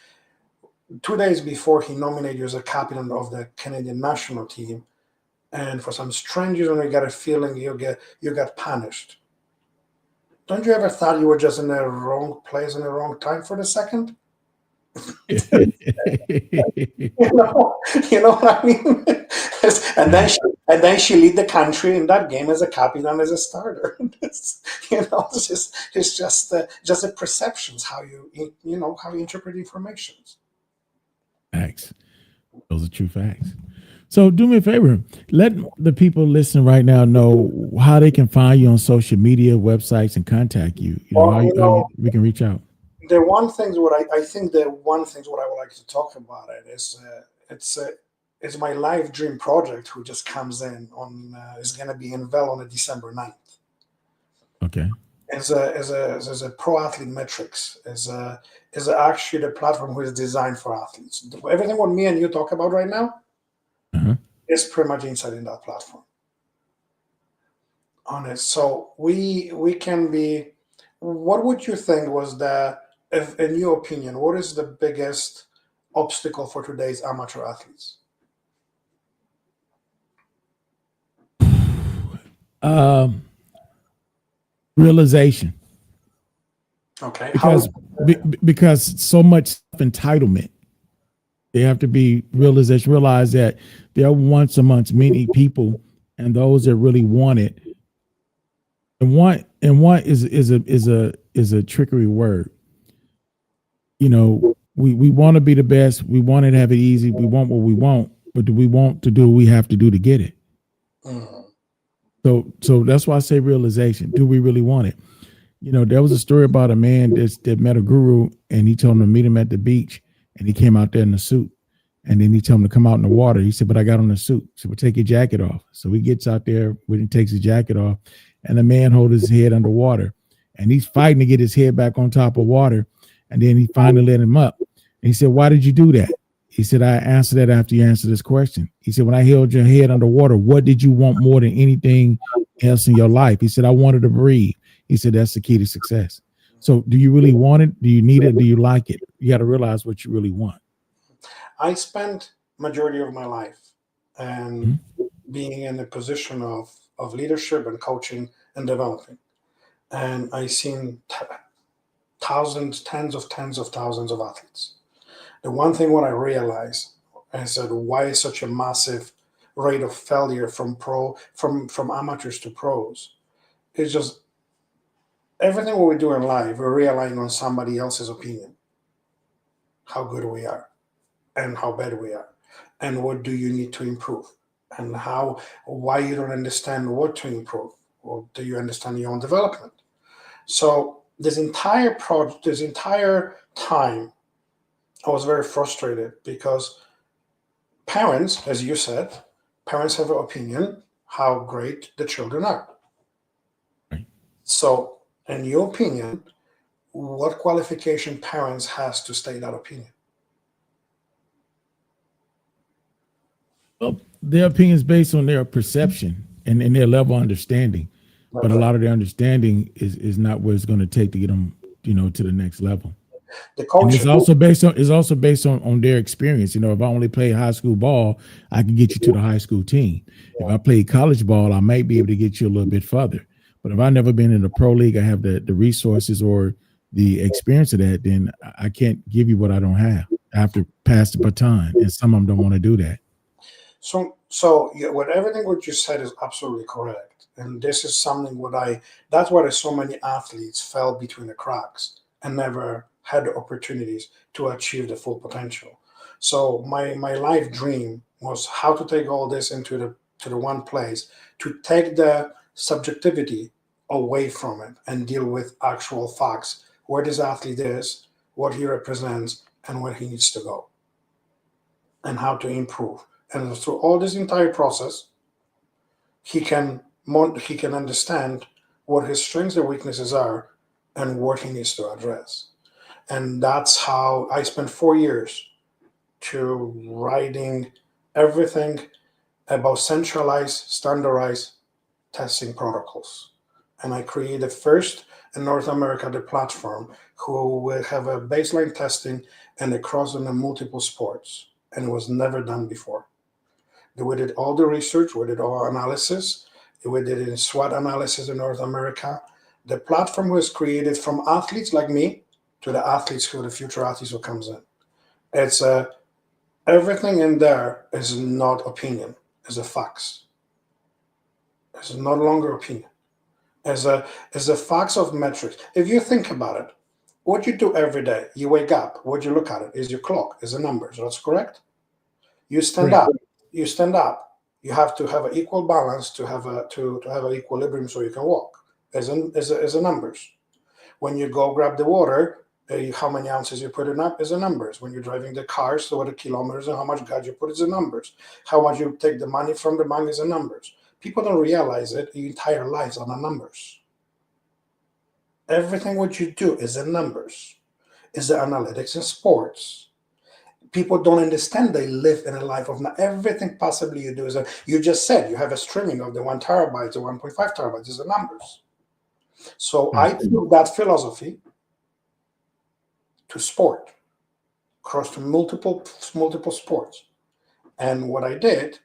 2 days before, he nominated you as a captain of the Canadian national team. And for some strange reason, you got a feeling you got punished. Don't you ever thought you were just in the wrong place in the wrong time for the second? you know what I mean? and then she lead the country in that game as a captain, as a starter. It's just the perceptions, how you interpret informations. Facts. Those are true facts. So do me a favor, let the people listening right now know how they can find you on social media, websites, and contact you. How we can reach out. The one thing what I would like to talk about is it's my live dream project who just comes in on is going to be in Vel on December 9th. Okay. As a pro athlete metrics is actually the platform who is designed for athletes. Everything what me and you talk about right now is pretty much inside in that platform. Honest. So we can be. What would you think was in your opinion, what is the biggest obstacle for today's amateur athletes? Realization. Okay. Because so much entitlement. They have to be realize that there are once amongst many people, and those that really want it. And want is a trickery word. We want to be the best. We want to have it easy. We want what we want, but do we want to do what we have to do to get it? So that's why I say realization. Do we really want it? There was a story about a man that met a guru, and he told him to meet him at the beach, and he came out there in a suit. And then he told him to come out in the water. He said, but I got on a suit. So we'll take your jacket off. So he gets out there when he takes his jacket off, and the man holds his head underwater. And he's fighting to get his head back on top of water. And then he finally let him up. And he said, why did you do that? He said, I answered that after you answered this question. He said, when I held your head underwater, what did you want more than anything else in your life? He said, I wanted to breathe. He said, that's the key to success. So do you really want it? Do you need it? Do you like it? You got to realize what you really want. I spent majority of my life and Mhm. being in a position of leadership and coaching and developing. And I seen thousands, tens of thousands of athletes. The one thing what I realized is that why is such a massive rate of failure from amateurs to pros? It's just everything what we do in life, we're relying on somebody else's opinion, how good we are and how bad we are, and what do you need to improve, and how why you don't understand what to improve, or do you understand your own development? So this entire time, I was very frustrated because parents, as you said, parents have an opinion how great the children are. Right. So, in your opinion, what qualification parents has to state that opinion? Well, their opinion is based on their perception and their level of understanding, but That's a right. lot of their understanding is not what it's going to take to get them, to the next level. The And coach, it's also based on their experience. If I only play high school ball, I can get you to the high school team. If I play college ball, I might be able to get you a little bit further. But if I've never been in the pro league, I have the resources or the experience of that, then I can't give you what I don't have. I have to pass the baton, and some of them don't want to do that. so yeah, what everything what you said is absolutely correct, and this is something what I that's why so many athletes fell between the cracks and never had the opportunities to achieve the full potential. So my life dream was how to take all this into the one place, to take the subjectivity away from it and deal with actual facts, where this athlete is, what he represents, and where he needs to go, and how to improve. And through all this entire process, he can understand what his strengths and weaknesses are and what he needs to address. And that's how I spent 4 years to writing everything about centralized, standardized testing protocols. And I created first in North America the platform who will have a baseline testing and across in the multiple sports. And it was never done before. We did all the research, we did all analysis, we did in SWOT analysis in North America. The platform was created from athletes like me to the athletes who the future athletes who comes in. It's everything in there is not opinion, is a facts. It's no longer opinion. As a facts of metrics. If you think about it, what you do every day, you wake up, what you look at it is your clock, is the numbers. That's correct. You stand Correct. up. You stand up. You have to have an equal balance to have an equilibrium so you can walk. As a numbers. When you go grab the water, how many ounces you put in up is the numbers. When you're driving the car, so what the kilometers and how much gas you put is the numbers. How much you take the money from the bank is the numbers. People don't realize it. Your entire lives are the numbers. Everything what you do is the numbers. Is the analytics in sports. People don't understand they live in a life of not everything possibly you do is you just said you have a streaming of the 1 terabyte, the 1.5 terabytes is the numbers. So I Right. took that philosophy to sport, across to multiple sports. And what I did,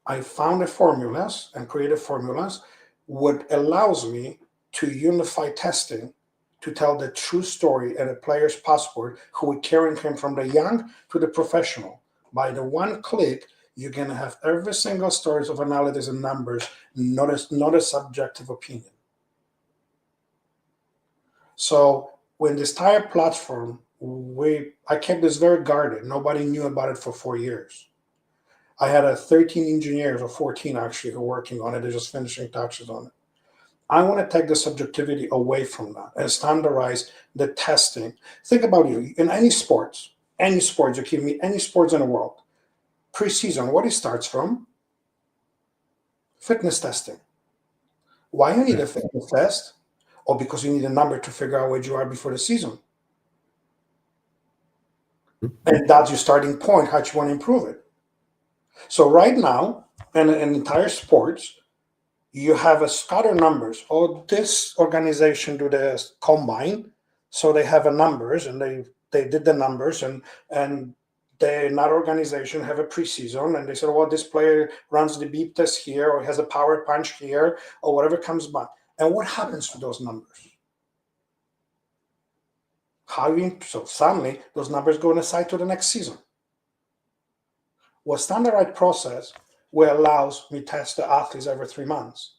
I found the formulas and created formulas what allows me to unify testing to tell the true story and a player's passport who are carrying him from the young to the professional. By the one click, you're gonna have every single stories of analytics and numbers, not a subjective opinion. So when this entire platform, I kept this very guarded. Nobody knew about it for 4 years. I had a 13 engineers or 14 actually who are working on it. They're just finishing touches on it. I want to take the subjectivity away from that and standardize the testing. Think about you in any sports, you give me any sports in the world. Preseason, what it starts from? Fitness testing. Why you need a Right. fitness test? Or because you need a number to figure out where you are before the season. And that's your starting point, how you want to improve it. So right now, in entire sports, you have a scatter numbers. Oh, this organization do the combine, So they have a numbers, and they did the numbers, and they, in that organization, have a preseason, and they said, well, this player runs the beep test here, or has a power punch here, or whatever comes by. And what happens to those numbers? So suddenly those numbers go aside to the next season. Well, standardized process where allows me test the athletes every 3 months.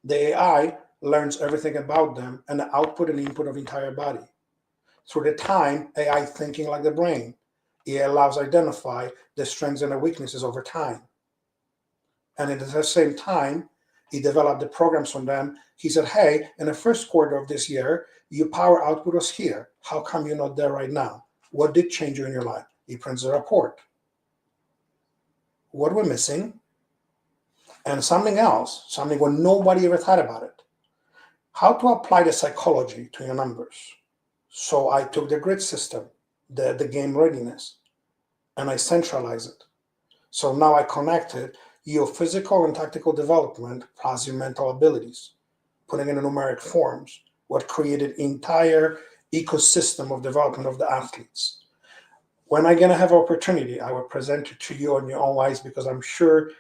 The AI learns everything about them and the output and input of entire body. Through the time, AI thinking like the brain, it allows identify the strengths and the weaknesses over time. And at the same time, he developed the programs from them. He said, hey, in the first quarter of this year, your power output was here. How come you're not there right now? What did change you in your life? He prints a report. What we're missing, and something else, something where nobody ever thought about it. How to apply the psychology to your numbers. So I took the grid system, the game readiness, and I centralized it. So now I connected your physical and tactical development plus your mental abilities, putting in numeric forms, what created entire ecosystem of development of the athletes. When I'm gonna have opportunity, I will present it to you on your own eyes, because I'm sure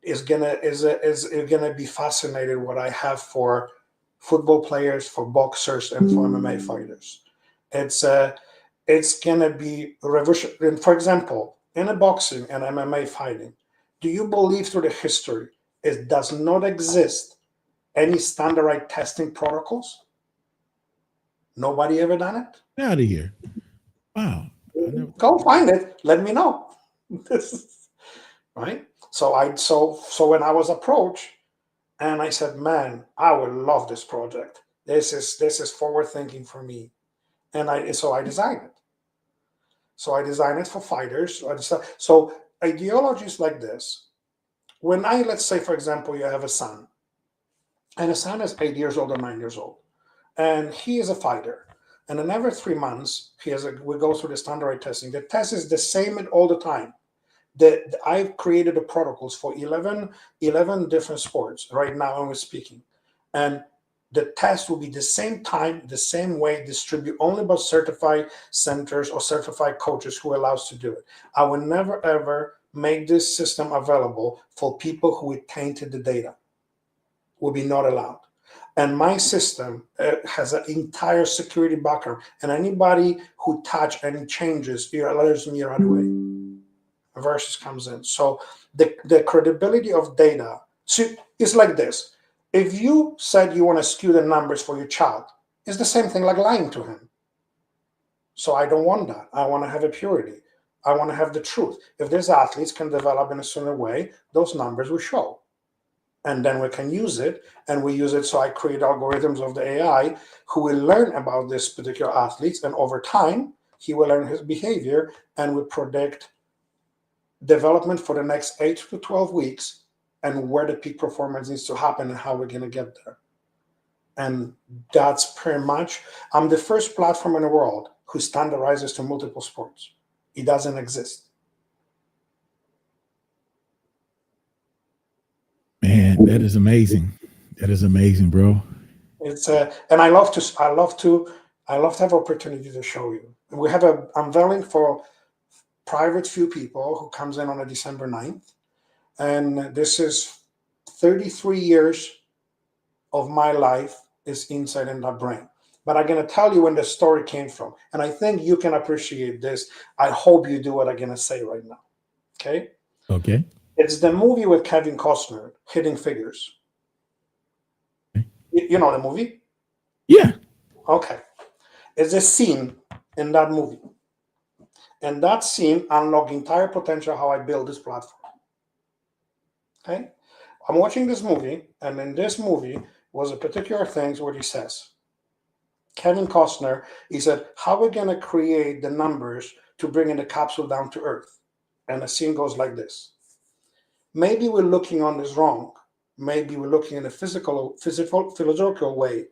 is gonna be fascinated what I have for football players, for boxers, and for MMA fighters. It's gonna be revolutionary. For example, in a boxing and MMA fighting, do you believe through the history it does not exist any standardized testing protocols? Nobody ever done it? Get out of here. Wow. Go find it. Let me know. Right. So when I was approached, and I said, man, I would love this project. This is forward thinking for me. And I designed it. So I designed it for fighters. So ideologies like this, when let's say, for example, you have a son, and a son is 8 years old or 9 years old, and he is a fighter. And then every 3 months, we go through the standardized testing. The test is the same all the time. I've created the protocols for 11 different sports right now when we're speaking. And the test will be the same time, the same way, distribute only by certified centers or certified coaches who allows to do it. I will never, ever make this system available for people who tainted the data. Will be not allowed. And my system has an entire security background. And anybody who touch any changes, it alerts me right away. Versus comes in. So the credibility of data is like this. If you said you want to skew the numbers for your child, it's the same thing like lying to him. So I don't want that. I want to have a purity. I want to have the truth. If these athletes can develop in a certain way, those numbers will show. And then we can use it, and we use it. So I create algorithms of the AI who will learn about this particular athletes, and over time, he will learn his behavior and will predict development for the next 8 to 12 weeks, and where the peak performance needs to happen and how we're going to get there. And that's pretty much, I'm the first platform in the world who standardizes to multiple sports. It doesn't exist. Man, that is amazing. That is amazing, bro. It's and I love to have opportunity to show you. We have a unveiling for private few people who comes in on a December 9th. And this is 33 years of my life is inside in that brain. But I'm going to tell you when the story came from. And I think you can appreciate this. I hope you do what I'm going to say right now. Okay? Okay. It's the movie with Kevin Costner, Hidden Figures. Okay. You know the movie? Yeah. Okay. It's a scene in that movie. And that scene unlocked entire potential how I build this platform. Okay? I'm watching this movie, and in this movie was a particular thing where he says, Kevin Costner, he said, how are we going to create the numbers to bring in the capsule down to Earth? And the scene goes like this. Maybe we're looking on this wrong. Maybe we're looking in a physical, philosophical way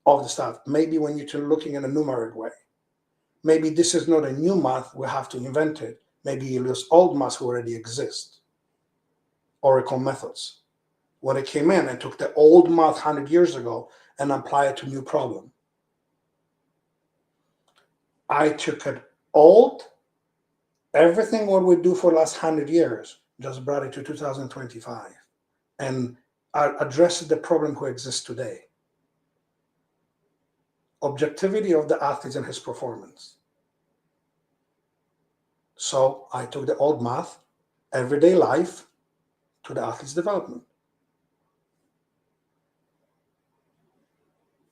of the stuff. Maybe we need to looking in a numeric way. Maybe this is not a new math, we have to invent it. Maybe you use old math who already exist. Oracle methods. When it came in and took the old math 100 years ago and applied it to new problem. I took it old, everything what we do for the last 100 years, just brought it to 2025 and addressed the problem who exists today. Objectivity of the athlete and his performance. So I took the old math, everyday life, to the athlete's development.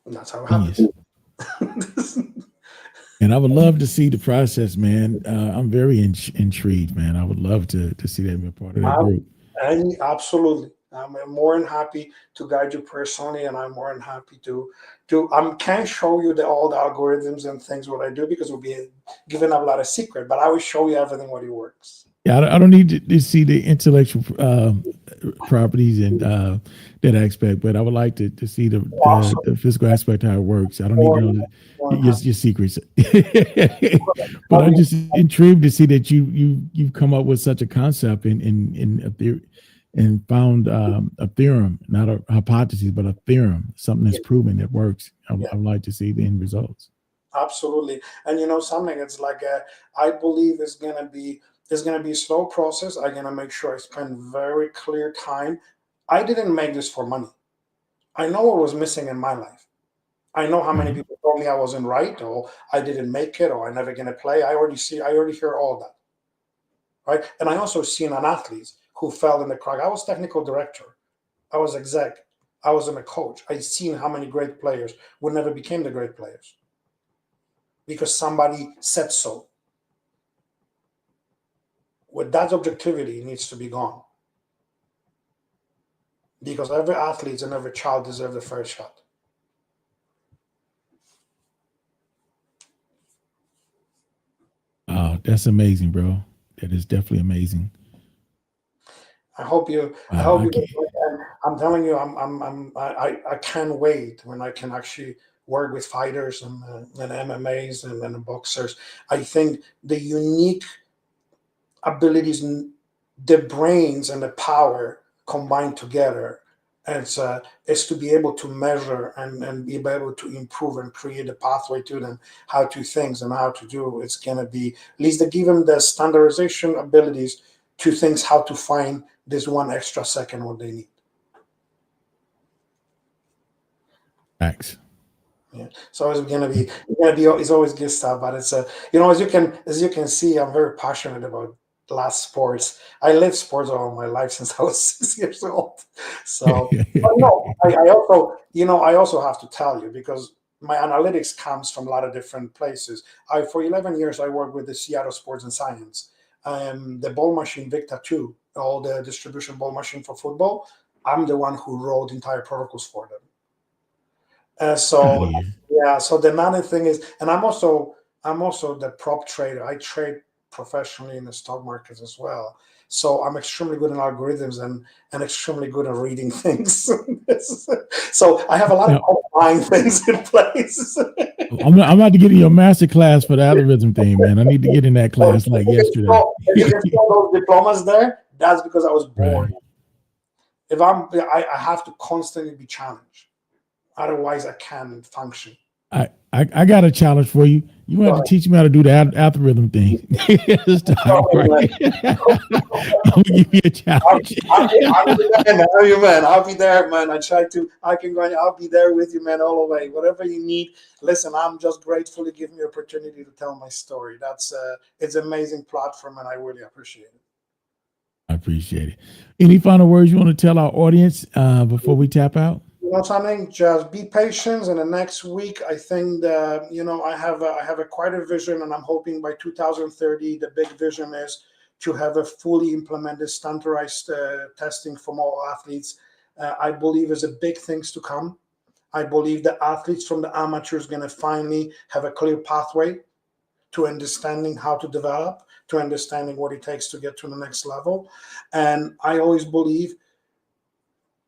And that's how it happens. And I would love to see the process, man. I'm very intrigued, man. I would love to see that be a part of that group. And absolutely. I'm more than happy to guide you personally, and I'm more than happy to I can't show you all the algorithms and things what I do because we'll be giving up a lot of secret, but I will show you everything what it works. Yeah, I don't need to see the intellectual properties and that aspect, but I would like to see the physical aspect, how it works. I don't need to know your secrets, but I'm just intrigued to see that you've come up with such a concept and found a theorem, not a hypothesis, but a theorem, something that's proven that works. I'd like to see the end results. Absolutely, and something. It's like I believe it's gonna be a slow process. I'm gonna make sure I spend very clear time. I didn't make this for money. I know what was missing in my life. I know how many people told me I wasn't right, or I didn't make it, or I'm never gonna play. I already hear all that, right? And I also seen an athlete who fell in the crack. I was technical director, I was exec, I was a coach. I seen how many great players would never became the great players because somebody said so. With that objectivity needs to be gone. Because every athlete and every child deserves a fair shot. Oh, that's amazing, bro. That is definitely amazing. I hope you. I'm telling you, I can't wait when I can actually work with fighters and MMAs and boxers. I think the unique abilities, the brains and the power combined together, is to be able to measure and be able to improve and create a pathway to them, how to things and how to do. It's going to be, at least they give them the standardization abilities to things, how to find this one extra second what they need. Thanks. Yeah, so it's it's always good stuff, but it's as you can see, I'm very passionate about last sports. I lived sports all my life since I was 6 years old. So, but no, I also have to tell you because my analytics comes from a lot of different places. For 11 years I worked with the Seattle Sports and Science, the ball machine Victa 2, all the distribution ball machine for football. I'm the one who wrote entire protocols for them. So the another thing is, and I'm also the prop trader. I trade professionally in the stock markets as well. So I'm extremely good in algorithms and extremely good at reading things. So I have a lot of online things in place. I'm about to get in your master class for the algorithm thing, man. I need to get in that class like yesterday. If you can throw those diplomas there, that's because I was born. Right. I have to constantly be challenged. Otherwise, I can't function. I got a challenge for you. You have to teach me how to do the algorithm thing. I'm gonna give you a challenge. I'll be there, man. I'll be there with you, man, all the way. Whatever you need. Listen, I'm just grateful to give me the opportunity to tell my story. It's an amazing platform, and I really appreciate it. I appreciate it. Any final words you want to tell our audience before we tap out? Something, just be patient. And the next week, I think that, I have quite a vision, and I'm hoping by 2030, the big vision is to have a fully implemented standardized testing for all athletes. I believe there's a big things to come. I believe the athletes from the amateurs going to finally have a clear pathway to understanding how to develop, to understanding what it takes to get to the next level. And I always believe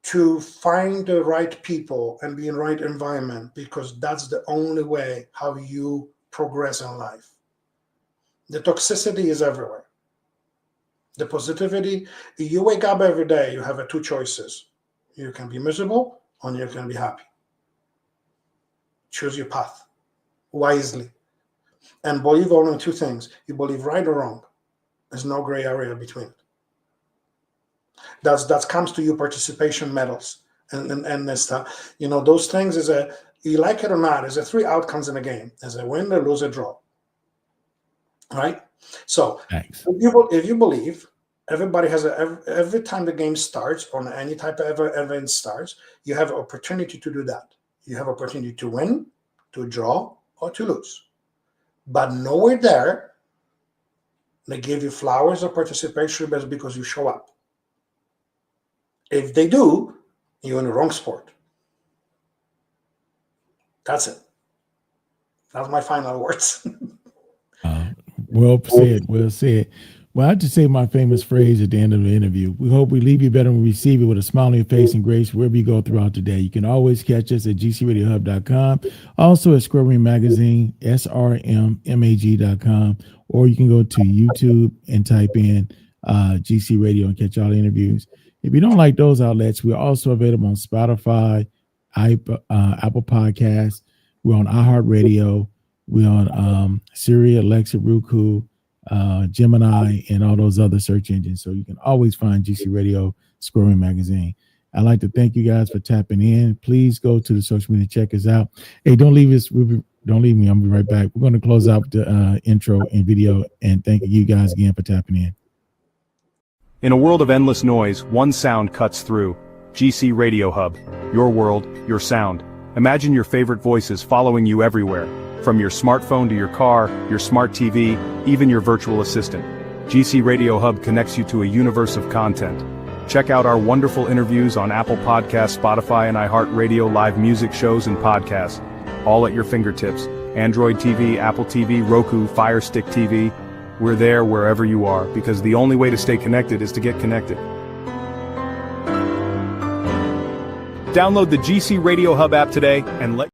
to find the right people and be in the right environment, because that's the only way how you progress in life. The toxicity is everywhere. The positivity, you wake up every day, you have two choices. You can be miserable or you can be happy. Choose your path wisely. and believe only in two things. You believe right or wrong. There's no gray area between it. That comes to you participation medals and this stuff. Those things you like it or not, is 3 outcomes in a game. There's a win, a lose, a draw. Right? So Thanks. if you believe everybody has every time the game starts or any type of event starts, you have an opportunity to do that. You have opportunity to win, to draw, or to lose. But nowhere there they give you flowers or participation ribbons because you show up. If they do, you're in the wrong sport. That's it. That's my final words. Well said. Well said. Well, I just say my famous phrase at the end of the interview. We hope we leave you better and receive you with a smile on your face and grace wherever you go throughout the day. You can always catch us at gcradiohub.com, also at Square Ring Magazine, srmmag.com, or you can go to YouTube and type in GC Radio and catch all the interviews. If you don't like those outlets, we're also available on Spotify, Apple Podcasts. We're on iHeartRadio. We're on Siri, Alexa, Roku, Gemini, and all those other search engines. So you can always find GC Radio, Square Ring Magazine. I'd like to thank you guys for tapping in. Please go to the social media, check us out. Hey, don't leave us. Don't leave me. I'm going to be right back. We're going to close out the intro and video. And thank you guys again for tapping in. In a world of endless noise, one sound cuts through. GC Radio Hub. Your world, your sound. Imagine your favorite voices following you everywhere. From your smartphone to your car, your smart TV, even your virtual assistant. GC Radio Hub connects you to a universe of content. Check out our wonderful interviews on Apple Podcasts, Spotify, and iHeartRadio, live music shows and podcasts. All at your fingertips. Android TV, Apple TV, Roku, Fire Stick TV. We're there wherever you are, because the only way to stay connected is to get connected. Download the GC Radio Hub app today and let